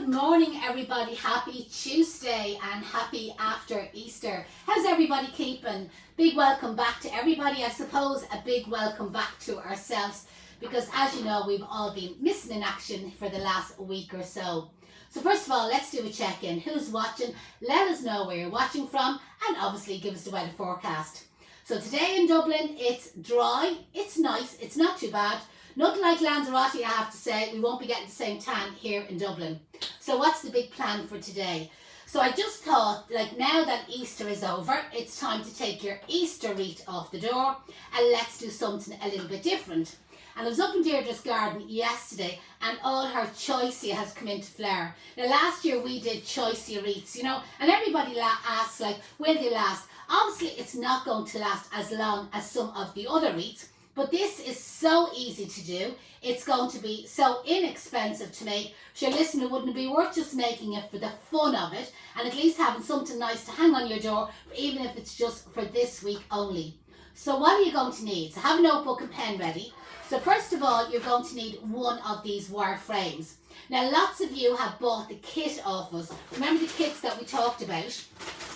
Good morning, everybody. Happy Tuesday and happy after Easter. How's everybody keeping? Big welcome back to everybody. I suppose a big welcome back to ourselves because, as you know, we've all been missing in action for the last week or so. So first of all, let's do a check-in. Who's watching? Let us know where you're watching from and obviously give us the weather forecast. So today in Dublin, it's dry, it's nice, it's not too bad. Nothing like Lanzarote, I have to say. We won't be getting the same tan here in Dublin. So what's the big plan for today? So I just thought, like, now that Easter is over, it's time to take your Easter wreath off the door and let's do something a little bit different. And I was up in Deirdre's garden yesterday and all her choicea has come into flower. Now last year we did choicea wreaths, you know, and everybody asks, like, will they last? Obviously it's not going to last as long as some of the other wreaths, but this is so easy to do. It's going to be so inexpensive to make. Sure, listen, it wouldn't be worth just making it for the fun of it and at least having something nice to hang on your door, even if it's just for this week only. So what are you going to need? So have a notebook and pen ready. So first of all, you're going to need one of these wire frames. Now lots of you have bought the kit off us. Remember the kits that we talked about?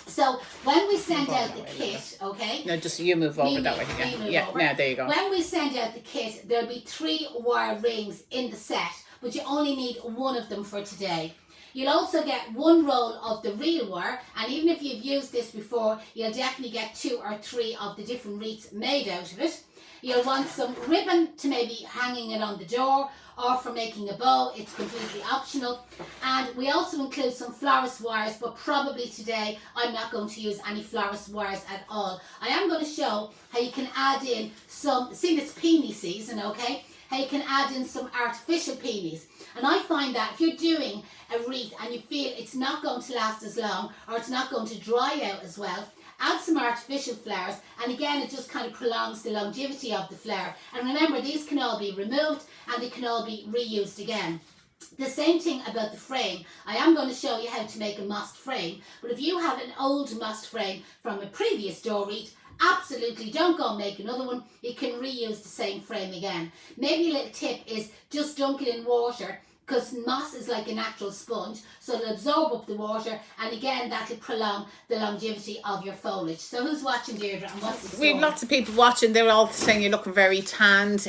So when we send out the kit, okay? No, just you move over that way again. Yeah, now there you go. When we send out the kit, there'll be 3 wire rings in the set, but you only need one of them for today. You'll also get 1 roll of the real wire, and even if you've used this before, you'll definitely get 2 or 3 of the different wreaths made out of it. You'll want some ribbon to maybe hanging it on the door or for making a bow. It's completely optional. And we also include some florist wires, but probably today I'm not going to use any florist wires at all. I am going to show how you can add in some, seeing it's peony season, okay, how you can add in some artificial peonies. And I find that if you're doing a wreath and you feel it's not going to last as long or it's not going to dry out as well, add some artificial flowers, and again it just kind of prolongs the longevity of the flower. And remember, these can all be removed and they can all be reused again. The same thing about the frame. I am going to show you how to make a mossed frame, but if you have an old mossed frame from a previous door wreath, absolutely don't go and make another one. You can reuse the same frame again. Maybe a little tip is just dunk it in water, because moss is like a natural sponge, so it'll absorb up the water, and again that'll prolong the longevity of your foliage. So who's watching, Deirdre, and what's the story? We have lots of people watching. They're all saying you're looking very tanned.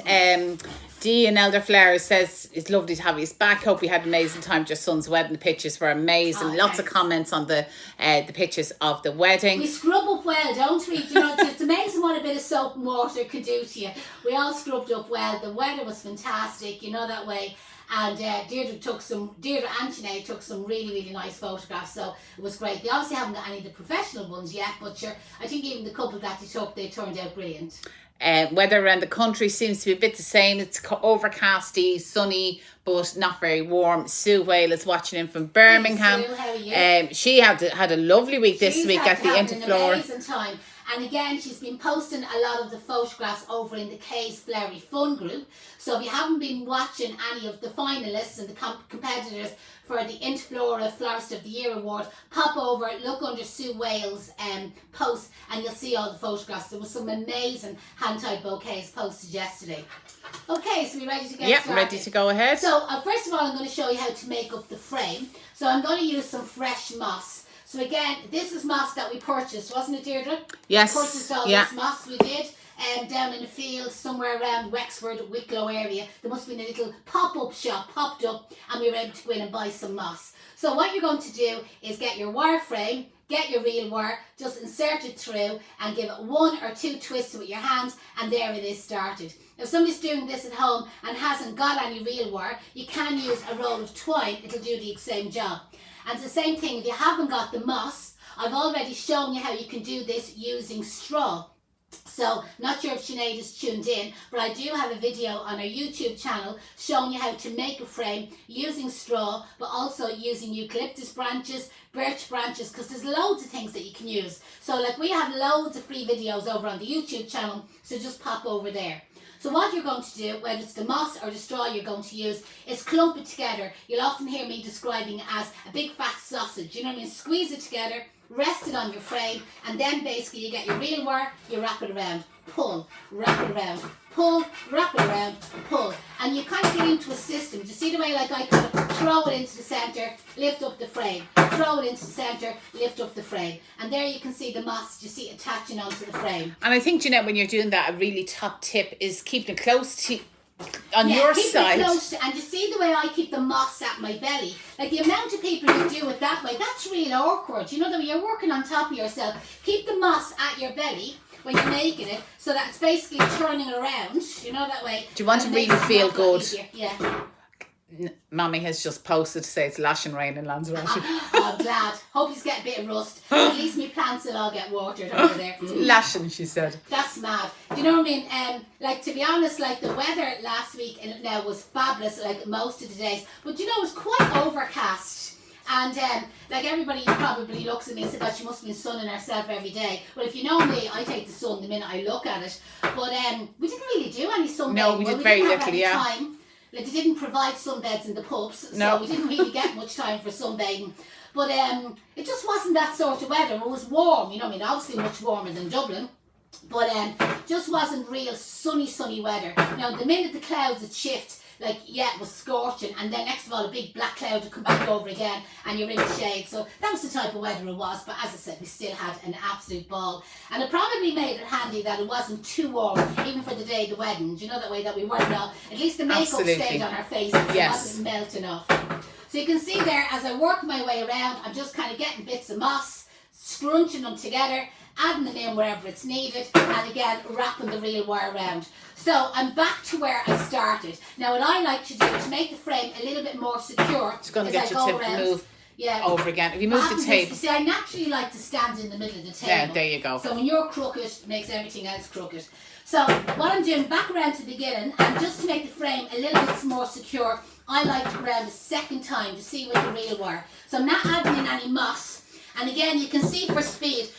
Dee in Elderflower says it's lovely to have you back. Hope you had an amazing time at your son's wedding. The pictures were amazing. Oh, lots of comments on the pictures of the wedding. We scrub up well, don't we? You know, it's amazing what a bit of soap and water can do to you. We all scrubbed up well. The weather was fantastic, you know, that way. And Deirdre and Janette took some really, really nice photographs, so it was great. They obviously haven't got any of the professional ones yet, but sure, I think even the couple that they took, they turned out brilliant. Weather around the country seems to be a bit the same. It's overcasty, sunny, but not very warm. Sue Whale is watching in from Birmingham. Hey, Sue, how are you? She had a lovely week this week at the Interfloor. An amazing time. And again, she's been posting a lot of the photographs over in the Kay's Flowery Fun group. So if you haven't been watching any of the finalists and the competitors for the Interflora Florist of the Year award, pop over, look under Sue Whale's post, and you'll see all the photographs. There was some amazing hand-tied bouquets posted yesterday. Okay, so we're ready to get started? Yep, ready to go ahead. So first of all, I'm going to show you how to make up the frame. So I'm going to use some fresh moss. So again, this is moss that we purchased, wasn't it, Deirdre? Yes. We purchased all this moss, we did, down in the field somewhere around Wexford, Wicklow area. There must have been a little pop-up shop popped up and we were able to go in and buy some moss. So what you're going to do is get your wire frame, get your real wire, just insert it through and give it 1 or 2 twists with your hands, and there it is started. If somebody's doing this at home and hasn't got any real wire, you can use a roll of twine, it'll do the same job. And it's the same thing, if you haven't got the moss, I've already shown you how you can do this using straw. So, not sure if Sinead is tuned in, but I do have a video on our YouTube channel showing you how to make a frame using straw, but also using eucalyptus branches, birch branches, because there's loads of things that you can use. So, like, we have loads of free videos over on the YouTube channel, so just pop over there. So what you're going to do, whether it's the moss or the straw you're going to use, is clump it together. You'll often hear me describing it as a big fat sausage. You know what I mean? Squeeze it together, rest it on your frame, and then basically you get your real wire, you wrap it around, pull, wrap it around, pull, wrap it around, pull. And you kind of get into a system. Do you see the way like I kind of throw it into the centre, lift up the frame, throw it into the centre, lift up the frame. And there you can see the moss, you see attaching onto the frame. And I think, Janette, when you're doing that, a really top tip is keeping it close to on your side. It close to, and you see the way I keep the moss at my belly. Like the amount of people who do it that way, that's real awkward. You know, that when you're working on top of yourself, keep the moss at your belly when you're making it, so that it's basically turning around, you know, that way. Do you want to really feel good? Yeah. Mommy has just posted to say it's lashing rain in Lanzarote. I'm glad. Hope he's getting a bit of rust. At least my plants will all get watered over there. Lashing, she said. That's mad. Do you know what I mean? Like, to be honest, like the weather last week and now was fabulous, like most of the days. But you know, it was quite overcast. And like everybody probably looks at me and says, God, she must have been sunning herself every day. Well, if you know me, I take the sun the minute I look at it. But we didn't really do any sunbathing. No, we did very little, yeah. Time. Like, they didn't provide sunbeds in the pubs, so we didn't really get much time for sunbathing. But it just wasn't that sort of weather. It was warm, you know, I mean, obviously much warmer than Dublin. But just wasn't real sunny weather. Now, the minute the clouds would shift, like, yeah, it was scorching, and then next of all a big black cloud would come back over again and you're in the shade. So that was the type of weather it was. But as I said, we still had an absolute ball, and it probably made it handy that it wasn't too warm even for the day of the wedding. Do you know, that way that we weren't all, at least the makeup stayed on our faces. Yes. It wasn't melting off. So you can see there, as I work my way around, I'm just kind of getting bits of moss, scrunching them together, adding them in wherever it's needed, and again wrapping the real wire around. So I'm back to where I started. Now what I like to do to make the frame a little bit more secure, it's going to get you to move over again. If you move the tape. You see, I naturally like to stand in the middle of the table. Yeah, there you go. So when you're crooked, it makes everything else crooked. So what I'm doing, back around to the beginning, and just to make the frame a little bit more secure, I like to go around a second time to see with the real wire. So I'm not adding in any moss. And again, you can see for speed,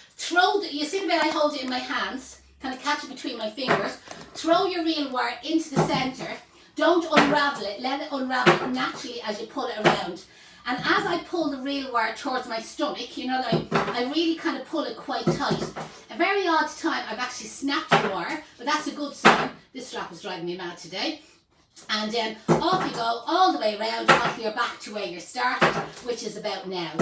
you see the way I hold it in my hands, kind of catch it between my fingers, throw your real wire into the centre, don't unravel it, let it unravel naturally as you pull it around. And as I pull the real wire towards my stomach, you know, I really kind of pull it quite tight. A very odd time I've actually snapped the wire, but that's a good sign. This strap is driving me mad today. And then off you go, all the way around until you're back to where you started, which is about now.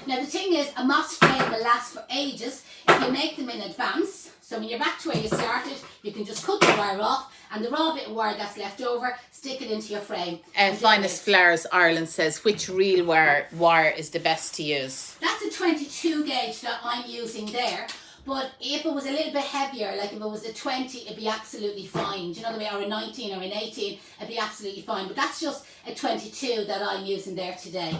Now the thing is, a moss frame will last for ages if you make them in advance. So when you're back to where you started, you can just cut the wire off, and the raw bit of wire that's left over, stick it into your frame. Finest Flowers Ireland says, which real wire is the best to use? That's a 22 gauge that I'm using there. But if it was a little bit heavier, like if it was a 20, it'd be absolutely fine. Do you know the way? Or a 19 or an 18, it'd be absolutely fine. But that's just a 22 that I'm using there today.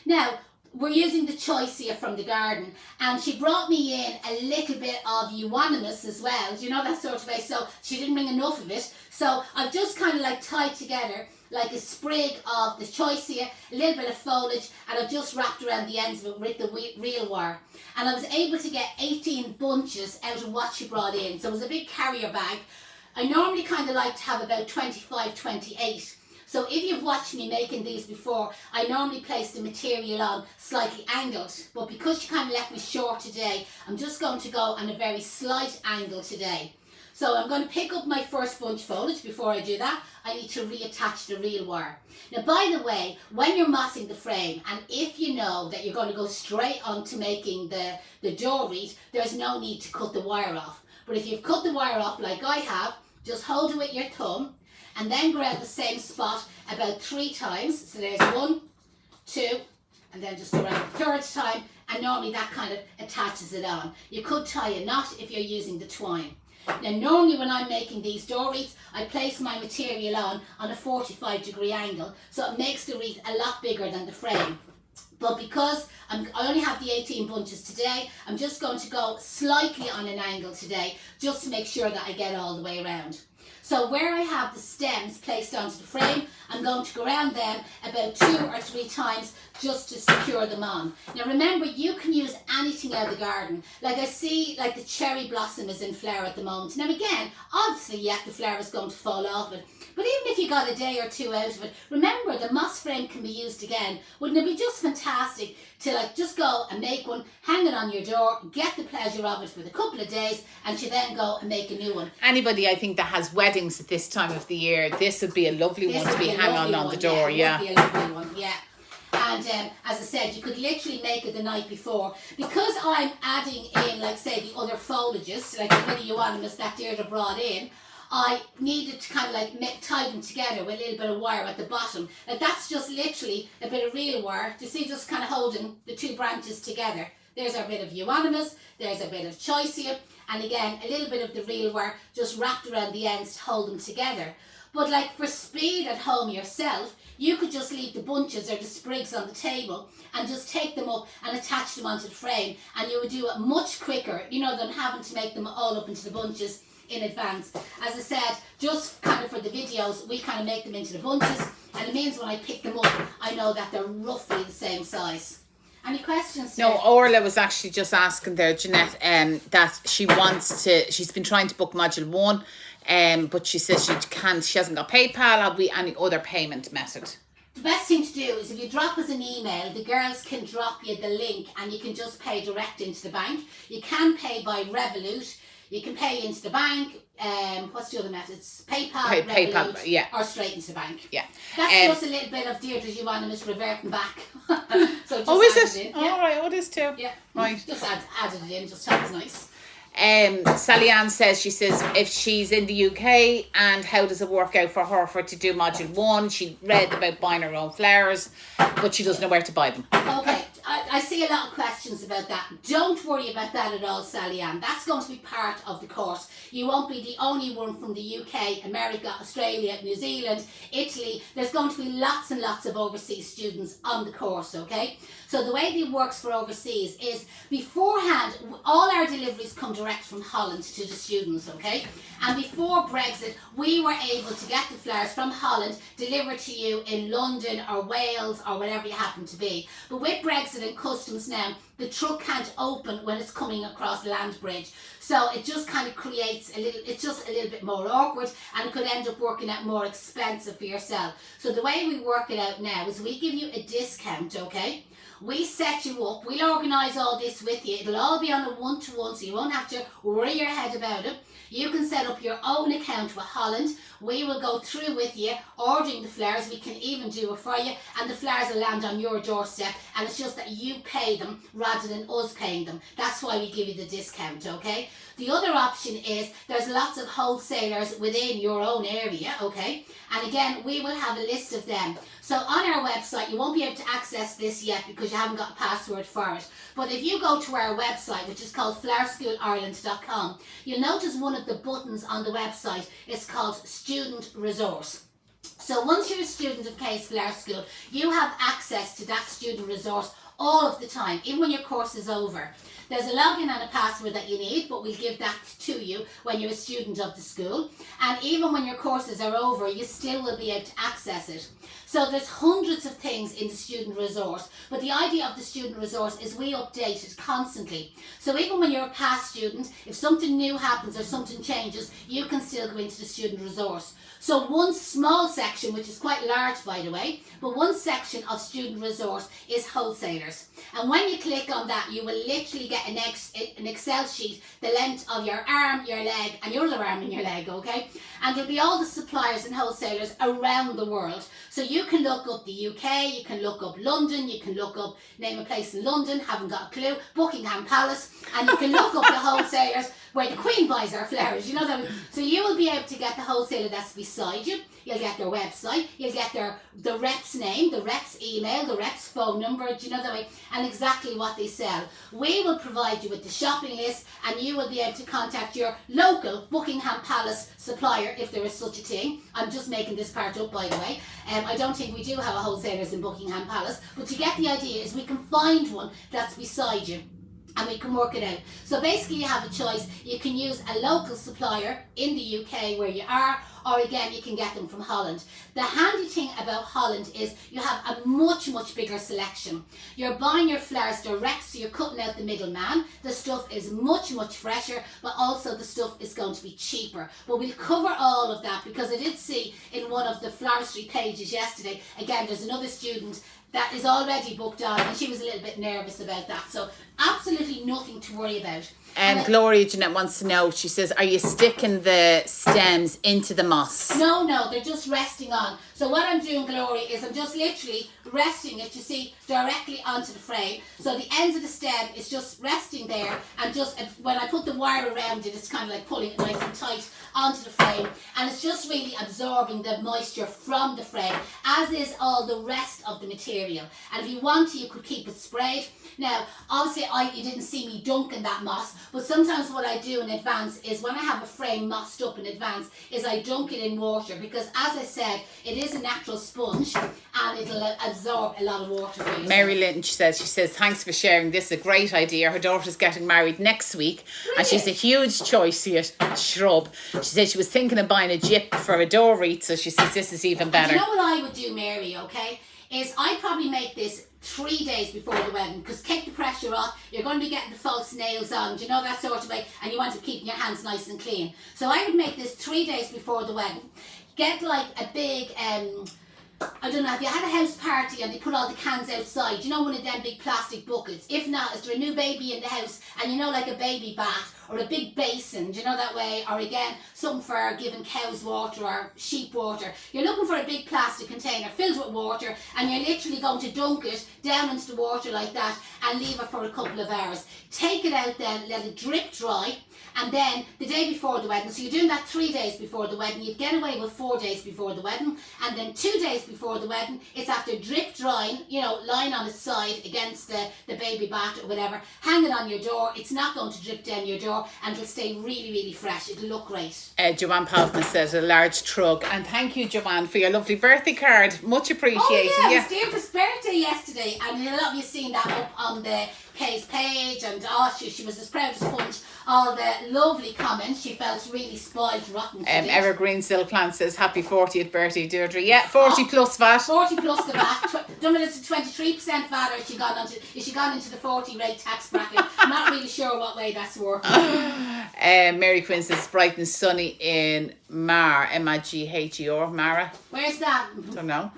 Now, we're using the choice here from the garden, and she brought me in a little bit of euonymus as well. Do you know, that sort of way? So she didn't bring enough of it. So I've just kind of like tied together like a sprig of the choicea, a little bit of foliage, and I've just wrapped around the ends of it with the real wire. And I was able to get 18 bunches out of what she brought in. So it was a big carrier bag. I normally kind of like to have about 25, 28. So if you've watched me making these before, I normally place the material on slightly angled. But because she kind of left me short today, I'm just going to go on a very slight angle today. So I'm going to pick up my first bunch of foliage. Before I do that, I need to reattach the real wire. Now, by the way, when you're mossing the frame, and if you know that you're going to go straight on to making the door wreath, there's no need to cut the wire off. But if you've cut the wire off like I have, just hold it with your thumb, and then grab the same spot about 3 times. So there's 1, 2, and then just go around the 3rd time, and normally that kind of attaches it on. You could tie a knot if you're using the twine. Now normally when I'm making these door wreaths, I place my material on a 45-degree angle, so it makes the wreath a lot bigger than the frame. But because I only have the 18 bunches today, I'm just going to go slightly on an angle today, just to make sure that I get all the way around. So where I have the stems placed onto the frame, I'm going to go around them about 2 or 3 times, just to secure them on. Now remember, you can use anything out of the garden. Like I see, like the cherry blossom is in flower at the moment. Now again, obviously, yeah, the flower is going to fall off it. But even if you got a day or two out of it, remember the moss frame can be used again. Wouldn't it be just fantastic to like just go and make one, hang it on your door, get the pleasure of it for the couple of days, and you then go and make a new one. Anybody, I think, that has weddings at this time of the year, this would be a lovely one to be hanging on the door. Yeah, would be a lovely one, yeah. And as I said, you could literally make it the night before. Because I'm adding in, like say, the other foliages, like the little euonymus that Deirdre brought in, I needed to kind of like tie them together with a little bit of wire at the bottom. Like that's just literally a bit of real wire. Do you see, just kind of holding the two branches together. There's our bit of euonymus, there's a bit of choicia, and again, a little bit of the real wire just wrapped around the ends to hold them together. But like for speed at home yourself, you could just leave the bunches or the sprigs on the table and just take them up and attach them onto the frame, and you would do it much quicker, you know, than having to make them all up into the bunches in advance. As I said, just kind of for the videos, we kind of make them into the bunches, and it means when I pick them up, I know that they're roughly the same size. Any questions? No, Orla was actually just asking there, Janette, that she wants to, she's been trying to book module 1, but she says she hasn't got PayPal. Have we any other payment method? The best thing to do is if you drop us an email, the girls can drop you the link and you can just pay direct into the bank. You can pay by Revolut, you can pay into the bank. What's the other methods? PayPal, PayPal, yeah, or straight into the bank. Yeah, that's just a little bit of Deirdre's euonymus reverting back. So is just it? In, yeah. Oh, right, oh, it is too. Yeah, right. Just added it in, just sounds nice. Sally Ann says, she says if she's in the UK, and how does it work out for her to do module 1? She read about buying her own flowers, but she doesn't know where to buy them. Okay, I see a lot of questions about that. Don't worry about that at all, Sally Ann. That's going to be part of the course. You won't be the only one from the UK, America, Australia, New Zealand, Italy. There's going to be lots and lots of overseas students on the course, okay? So the way it works for overseas is beforehand, all our deliveries come direct from Holland to the students, okay? And before Brexit, we were able to get the flowers from Holland delivered to you in London or Wales or whatever you happen to be. But with Brexit and customs now, the truck can't open when it's coming across the land bridge. So it just kind of creates it's just a little bit more awkward, and it could end up working out more expensive for yourself. So the way we work it out now is we give you a discount, okay? We set you up, we'll organise all this with you. It'll all be on a one-to-one, so you won't have to worry your head about it. You can set up your own account with Holland. We will go through with you, ordering the flowers. We can even do it for you, and the flowers will land on your doorstep, and it's just that you pay them rather than us paying them. That's why we give you the discount, okay? The other option is there's lots of wholesalers within your own area, okay? And again, we will have a list of them. So on our website, you won't be able to access this yet because you haven't got a password for it. But if you go to our website, which is called flowerschoolireland.com, you'll notice one of the buttons on the website is called Student Resource. So once you're a student of Case Flower School, you have access to that student resource all of the time, even when your course is over. There's a login and a password that you need, but we'll give that to you when you're a student of the school. And even when your courses are over, you still will be able to access it. So there's hundreds of things in the student resource, but the idea of the student resource is we update it constantly. So even when you're a past student, if something new happens or something changes, you can still go into the student resource. So one small section, which is quite large by the way, but one section of student resource is wholesalers. And when you click on that, you will literally get an Excel sheet, the length of your arm, your leg, and your other arm and your leg, okay? And there'll be all the suppliers and wholesalers around the world. So you can look up the UK, you can look up London, you can look up, name a place in London, haven't got a clue, Buckingham Palace, and you can look up the wholesalers where the Queen buys her flowers, you know that. So you will be able to get the wholesaler that's beside you. You'll get their website, you'll get the rep's name, the rep's email, the rep's phone number, do you know that way, and exactly what they sell. We will provide you with the shopping list, and you will be able to contact your local Buckingham Palace supplier if there is such a thing. I'm just making this part up, by the way. I don't think we do have wholesalers in Buckingham Palace, but you get the idea is we can find one that's beside you. and we can work it out. So basically you have a choice. You can use a local supplier in the UK where you are, or again you can get them from Holland. The handy thing about Holland is you have a much bigger selection. You're buying your flowers direct, so you're cutting out the middleman. The stuff is much fresher, but also the stuff is going to be cheaper. But we'll cover all of that, because I did see in one of the floristry pages yesterday, again there's another student that is already booked on, and she was a little bit nervous about that. So absolutely nothing to worry about. And Gloria Janette wants to know, she says, are you sticking the stems into the moss? No, they're just resting on. So what I'm doing, Gloria, is I'm just literally resting it, you see, directly onto the frame. So the end of the stem is just resting there, and just when I put the wire around it, it's kind of like pulling it nice and tight onto the frame, and it's just really absorbing the moisture from the frame, as is all the rest of the material. And if you want to, you could keep it sprayed. Now, obviously, you didn't see me dunking that moss, but sometimes what I do in advance is, when I have a frame mossed up in advance, is I dunk it in water, because as I said, it is a natural sponge and it'll absorb a lot of water for you. Mary Lynch says, thanks for sharing this, a great idea. Her daughter's getting married next week. Brilliant. And she's a huge choice here, shrub. She said she was thinking of buying a gyp for a door wreath, so she says this is even better. And you know what I would do, Mary, okay, is I'd probably make this 3 days before the wedding, because take the pressure off. You're going to be getting the false nails on, do you know, that sort of way, and you want to keep your hands nice and clean. So I would make this 3 days before the wedding. Get like a big I don't know, if you had a house party and they put all the cans outside, you know, one of them big plastic buckets. If not, is there a new baby in the house, and you know, like a baby bath or a big basin, do you know, that way, or again something for giving cows water or sheep water. You're looking for a big plastic container filled with water, and you're literally going to dunk it down into the water like that and leave it for a couple of hours. Take it out then, let it drip dry, and then the day before the wedding, so you're doing that 3 days before the wedding, you'd get away with 4 days before the wedding, and then 2 days before the wedding, it's after drip drying, you know, lying on its side against the baby bath or whatever, hang it on your door. It's not going to drip down your door, and it'll stay really fresh. It'll look great. Joanne Palfman says, a large trug. And thank you, Joanne, for your lovely birthday card. Much appreciated. Oh yeah, it was Deirdre's birthday yesterday, and a lot of you seen that up on the Kay's page, and she was as proud as punch. All the lovely comments. She felt really spoiled rotten. Evergreen Still Plant says, happy 40th birthday, Deirdre. Yeah, 40 plus VAT. 40 plus the VAT. Don't know if it's a 23% VAT, or is she gone into the 40 rate tax bracket. I'm not really sure what way that's working. Mary Quinn says, bright and sunny in Mar, M-I-G-H-E-R, Mara. Where's that? Don't know.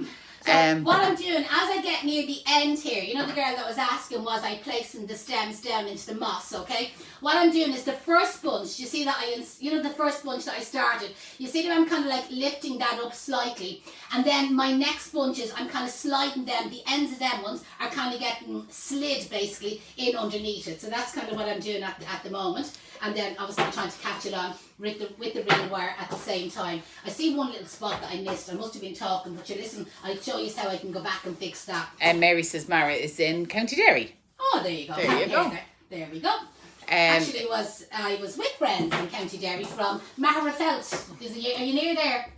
So what I'm doing, as I get near the end here, you know, the girl that was asking, was I placing the stems down into the moss, okay? What I'm doing is the first bunch, you see that the first bunch that I started, you see that I'm kind of like lifting that up slightly, and then my next bunches, I'm kind of sliding them, the ends of them ones are kind of getting slid basically in underneath it. So that's kind of what I'm doing at the moment. And then obviously I'm trying to catch it on with the real wire at the same time. I see one little spot that I missed. I must have been talking, but you listen, I'll show you how I can go back and fix that. And Mary says Mara is in County Derry. Oh, there you go. There we go. Actually, I was with friends in County Derry from Maharafelt. Are you near there?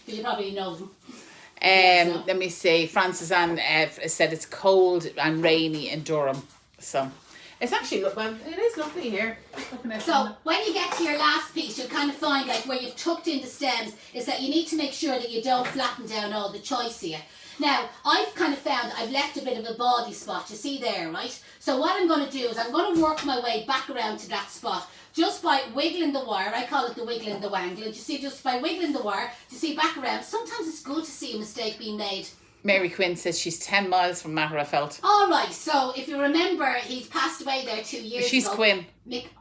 Because you probably know them. Let me see. Francis Ann said it's cold and rainy in Durham. So it's actually, it is lovely here. So when you get to your last piece, you'll kind of find, like, where you've tucked in the stems, is that you need to make sure that you don't flatten down all the choice here. Now, I've kind of found that I've left a bit of a body spot, you see there, right? So what I'm going to do is I'm going to work my way back around to that spot just by wiggling the wire. I call it the wiggling the wangle. And you see, just by wiggling the wire, you see back around. Sometimes it's good to see a mistake being made. Mary Quinn says she's 10 miles from Maharafelt. All right, so if you remember, he's passed away there 2 years ago. She's Quinn.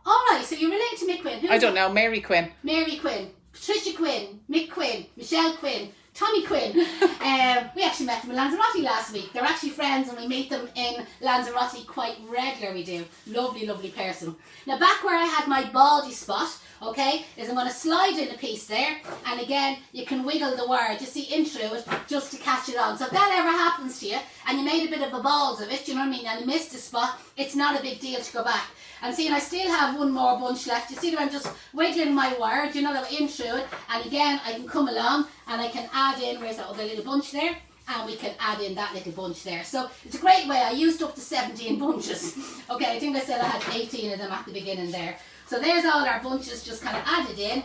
All right, so you're related to Mick Quinn. I don't know, Mary Quinn. Mary Quinn, Patricia Quinn, Mick Quinn, Michelle Quinn, Tommy Quinn. We actually met them in Lanzarote last week. They're actually friends, and we meet them in Lanzarote quite regularly. We do. Lovely, lovely person. Now back where I had my baldy spot, okay, is I'm going to slide in a piece there, and again you can wiggle the wire, just see in through it, just to catch it on. So if that ever happens to you and you made a bit of a balls of it, you know what I mean, and you missed a spot, it's not a big deal to go back. And see, and I still have one more bunch left. You see that I'm just wiggling my wire, do you know, that in through it, and again I can come along and I can add in, where's that other little bunch there? and we can add in that little bunch there. So it's a great way. I used up to 17 bunches. Okay, I think I said I had 18 of them at the beginning there. So there's all our bunches just kind of added in,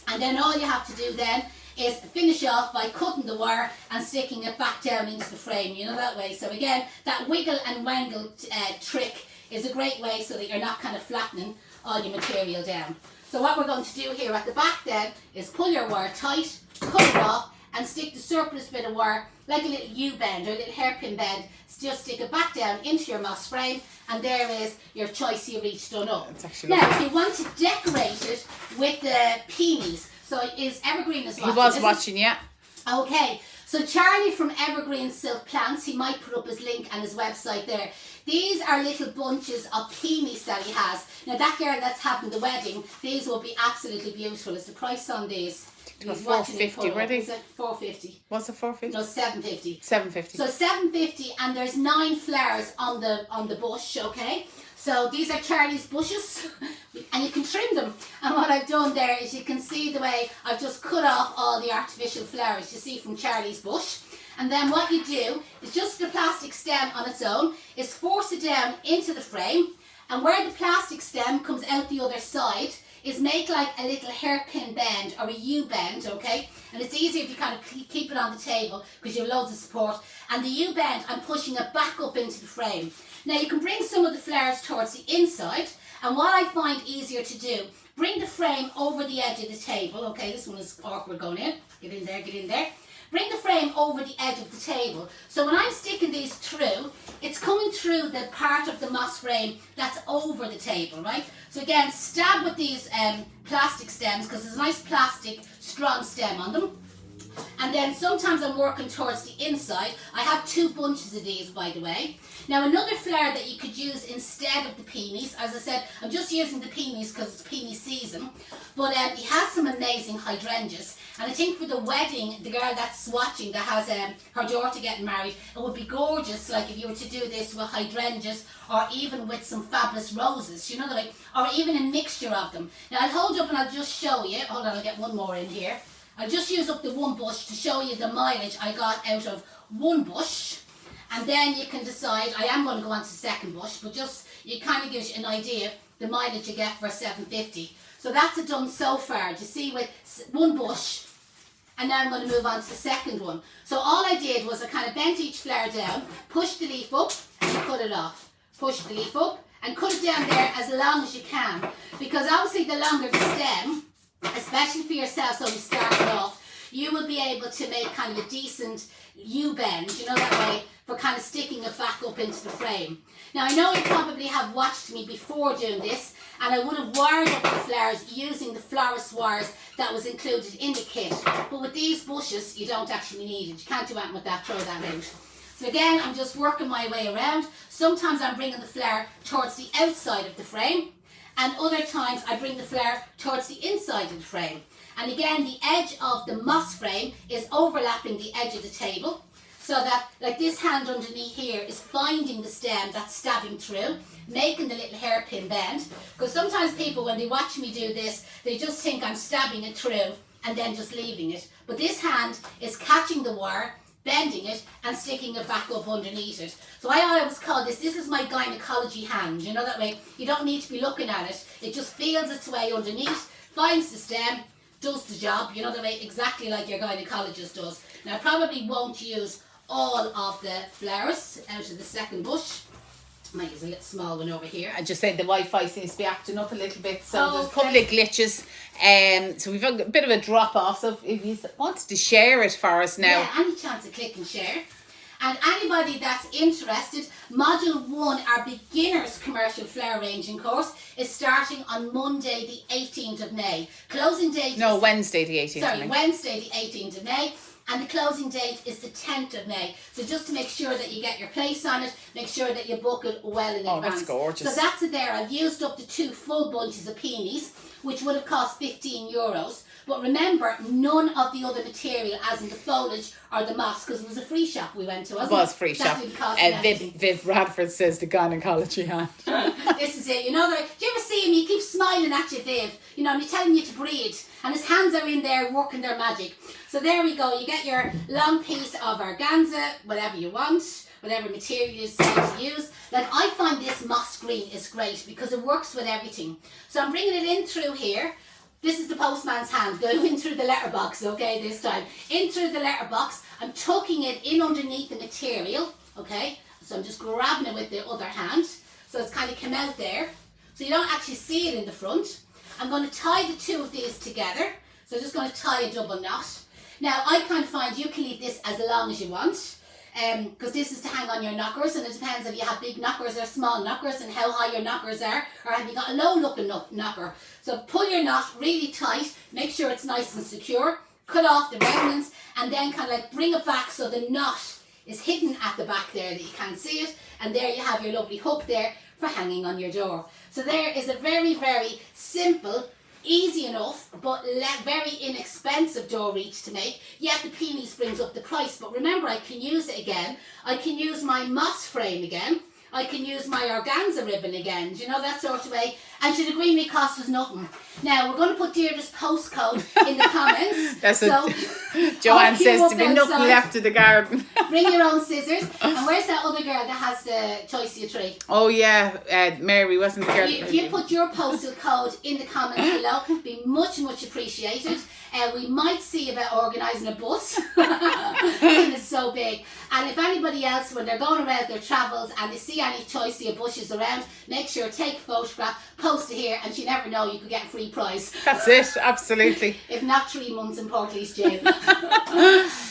and then all you have to do then is finish off by cutting the wire and sticking it back down into the frame, you know, that way. So again, that wiggle and wangle trick is a great way so that you're not kind of flattening all your material down. So what we're going to do here at the back then is pull your wire tight, cut it off, and stick the surplus bit of wire like a little U-bend or a little hairpin bend. Just stick it back down into your moss frame, and there is your choicey wreath done up. Now, if you want to decorate it with the peonies, so is Evergreen is watching? He was watching, yeah. Okay, so Charlie from Evergreen Silk Plants, he might put up his link and his website there. These are little bunches of peonies that he has. Now that girl that's having the wedding, these will be absolutely beautiful. Is the price on these? It was $4.50, ready? Is it $4.50? Was it $4.50? No, $7.50. $7.50. So $7.50, and there's 9 flowers on the bush, okay? So these are Charlie's bushes, and you can trim them. And what I've done there is you can see the way I've just cut off all the artificial flowers you see from Charlie's bush. And then what you do is just the plastic stem on its own is force it down into the frame, and where the plastic stem comes out the other side is make like a little hairpin bend or a U-bend, okay? And it's easier if you kind of keep it on the table because you have loads of support. And the U-bend, I'm pushing it back up into the frame. Now you can bring some of the flowers towards the inside, and what I find easier to do, bring the frame over the edge of the table, okay? This one is awkward going in. Get in there, get in there. Bring the frame over the edge of the table. So when I'm sticking these through, it's coming through the part of the moss frame that's over the table, right? So again, stab with these plastic stems because there's a nice plastic strong stem on them. And then sometimes I'm working towards the inside. I have 2 bunches of these, by the way. Now another flower that you could use instead of the peonies, as I said, I'm just using the peonies because it's peony season, but he has some amazing hydrangeas. And I think for the wedding, the girl that's watching that has her daughter getting married, it would be gorgeous, like if you were to do this with hydrangeas or even with some fabulous roses, you know, like, or even a mixture of them. Now I'll hold up and I'll just show you. Hold on, I'll get one more in here. I'll just use up the one bush to show you the mileage I got out of one bush. And then you can decide, I am going to go on to the second bush, but just, it kind of gives you an idea the mileage you get for $7.50. So that's it done so far. Do you see, with one bush, and now I'm going to move on to the second one. So all I did was I kind of bent each flower down, pushed the leaf up, and cut it off. Push the leaf up, and cut it down there as long as you can. Because obviously the longer the stem, especially for yourself, so we started off, you will be able to make kind of a decent U-bend, you know, that way, for kind of sticking it back up into the frame. Now I know you probably have watched me before doing this, and I would have wired up the flowers using the florist wires that was included in the kit. But with these bushes, you don't actually need it. You can't do anything with that, throw that out. So again, I'm just working my way around. Sometimes I'm bringing the flower towards the outside of the frame, and other times I bring the flower towards the inside of the frame. And again, the edge of the moss frame is overlapping the edge of the table, so that, like, this hand underneath here is finding the stem that's stabbing through, making the little hairpin bend. Because sometimes people, when they watch me do this, they just think I'm stabbing it through and then just leaving it. But this hand is catching the wire, bending it, and sticking it back up underneath it. So I always call this is my gynecology hand, you know, that way you don't need to be looking at it. It just feels its way underneath, finds the stem, does the job, you know, the way exactly like your gynecologist does. Now I probably won't use all of the flowers out of the second bush. Might use a little small one over here. I just said the Wi-Fi seems to be acting up a little bit, so there's a couple of glitches. So we've a bit of a drop off. So if you wanted to share it for us now, yeah, any chance to click and share. And anybody that's interested, Module 1, our beginners commercial flower arranging course, is starting on Monday the 18th of May. Closing date Wednesday the 18th of May. Wednesday the 18th of May. And the closing date is the 10th of May. So just to make sure that you get your place on it, make sure that you book it well in advance. Oh, that's gorgeous. So that's it there. I've used up to 2 full bunches of peonies, which would have cost €15. But remember, none of the other material, as in the foliage or the moss, because it was a free shop we went to, wasn't it? It was free shop. That didn't cost Viv Bradford says the gynecology hand. This is it. You know, do you ever see him? He keeps smiling at you, Dave. You know, and he's telling you to breathe. And his hands are in there working their magic. So there we go. You get your long piece of organza, whatever you want, whatever material you decide to use. Like, I find this moss green is great because it works with everything. So I'm bringing it in through here. This is the postman's hand going in through the letterbox, okay, this time. In through the letterbox, I'm tucking it in underneath the material, okay? So I'm just grabbing it with the other hand. So it's kind of come out there. So you don't actually see it in the front. I'm going to tie the two of these together. So I'm just going to tie a double knot. Now, I kind of find you can leave this as long as you want. Because this is to hang on your knockers, and it depends if you have big knockers or small knockers and how high your knockers are, or have you got a low looking knocker. So pull your knot really tight, make sure it's nice and secure, cut off the remnants, and then kind of like bring it back so the knot is hidden at the back there that you can't see it, and there you have your lovely hook there for hanging on your door. So there is a very, very simple, easy enough, but very inexpensive door wreath to make. Yet the Peonies brings up the price, but remember, I can use it again. I can use my moss frame again. I can use my organza ribbon again. Do you know, that sort of way? And the green wreath cost us nothing. Now, we're going to put Deirdre's postcode in the comments. That's what Joanne says, to be nothing left of the garden. Bring your own scissors. And where's that other girl that has the choice of your tree? Oh yeah, Mary wasn't the girl. If you put your postal code in the comments below, it'd be much, much appreciated. We might see about organising a bus. It's so big. And if anybody else, when they're going around their travels and they see any choicey bushes around, make sure take a photograph, post it here, and you never know, you could get a free prize. That's it, absolutely. If not 3 months in Portlaoise jail.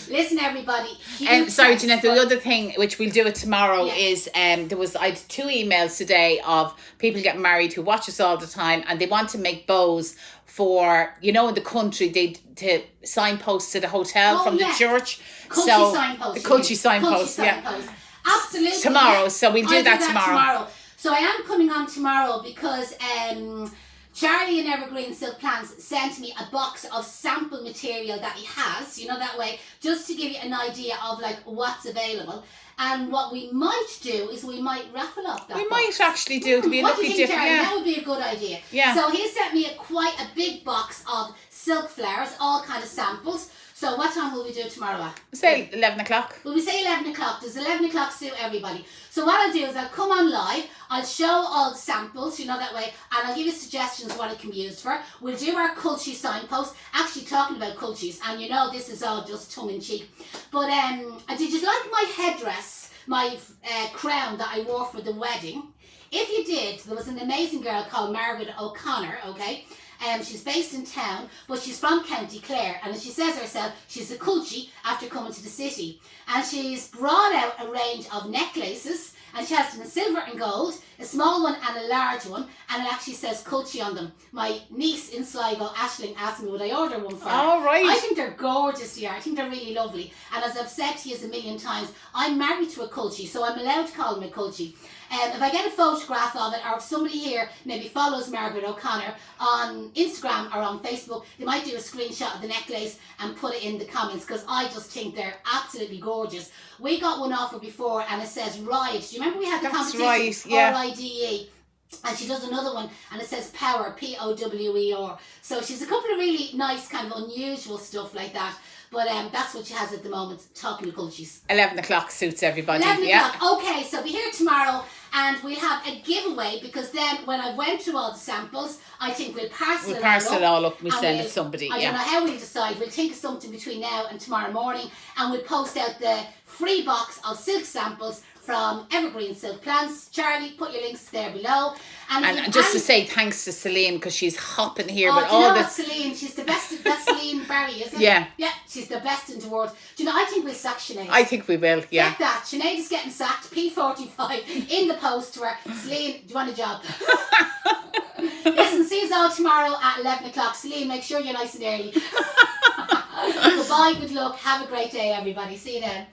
Listen, everybody. Sorry, Janette, the other thing, which we'll do it tomorrow, is I had 2 emails today of people getting married who watch us all the time, and they want to make bows for, you know, in the country, to signpost to the hotel from the church. Culture signpost. The culture signpost, yeah. Absolutely. Tomorrow, yeah. so we'll do that tomorrow. So I am coming on tomorrow because Charlie in Evergreen Silk Plants sent me a box of sample material that he has, you know, that way, just to give you an idea of like what's available. And what we might do is we might raffle off that We box. might actually do, to be a What little do you bit think, different. Charlie? Yeah. That would be a good idea. Yeah. So he sent me quite a big box of silk flowers, all kind of samples. So what time will we do it tomorrow at? Say 11 o'clock. Will we say 11 o'clock? Does 11 o'clock suit everybody? So what I'll do is I'll come on live, I'll show all the samples, you know, that way, and I'll give you suggestions what it can be used for. We'll do our culture signpost, actually talking about cultures, and you know this is all just tongue-in-cheek. But did you like my headdress, my crown that I wore for the wedding? If you did, there was an amazing girl called Margaret O'Connor, okay? She's based in town, but she's from County Clare, and as she says herself, she's a culchie after coming to the city. And she's brought out a range of necklaces, and she has them in silver and gold, a small one and a large one, and it actually says culchie on them. My niece in Sligo, Aisling, asked me would I order one for her. All right. I think they're gorgeous, dear. I think they're really lovely. And as I've said to you a million times, I'm married to a culchie, so I'm allowed to call him a culchie. If I get a photograph of it, or if somebody here maybe follows Margaret O'Connor on Instagram or on Facebook, they might do a screenshot of the necklace and put it in the comments, because I just think they're absolutely gorgeous. We got one off her before and it says Ride. Do you remember we had the competition? Right, yeah. R-I-D-E. And she does another one and it says Power, P-O-W-E-R. So she's a couple of really nice kind of unusual stuff like that. But that's what she has at the moment, talking to cultures. 11 o'clock suits everybody. 11 yeah. o'clock. Okay, so we're here tomorrow and we'll have a giveaway, because then when I went through all the samples, I think we'll parcel it all up and we'll send it to somebody. I don't know how we'll decide. We'll think of something between now and tomorrow morning, and we'll post out the free box of silk samples from Evergreen Silk Plants. Charlie, put your links there below. And just to say thanks to Celine, because she's hopping here with all the... Celine, she's the best. That's Celine Barry, isn't it? Yeah. Yeah, she's the best in the world. Do you know, I think we'll sack Sinead. I think we will, yeah. Sack that. Sinead is getting sacked. P45 in the post to her. Celine, do you want a job? Listen, see us all tomorrow at 11 o'clock. Celine, make sure you're nice and early. Goodbye, good luck. Have a great day, everybody. See you then.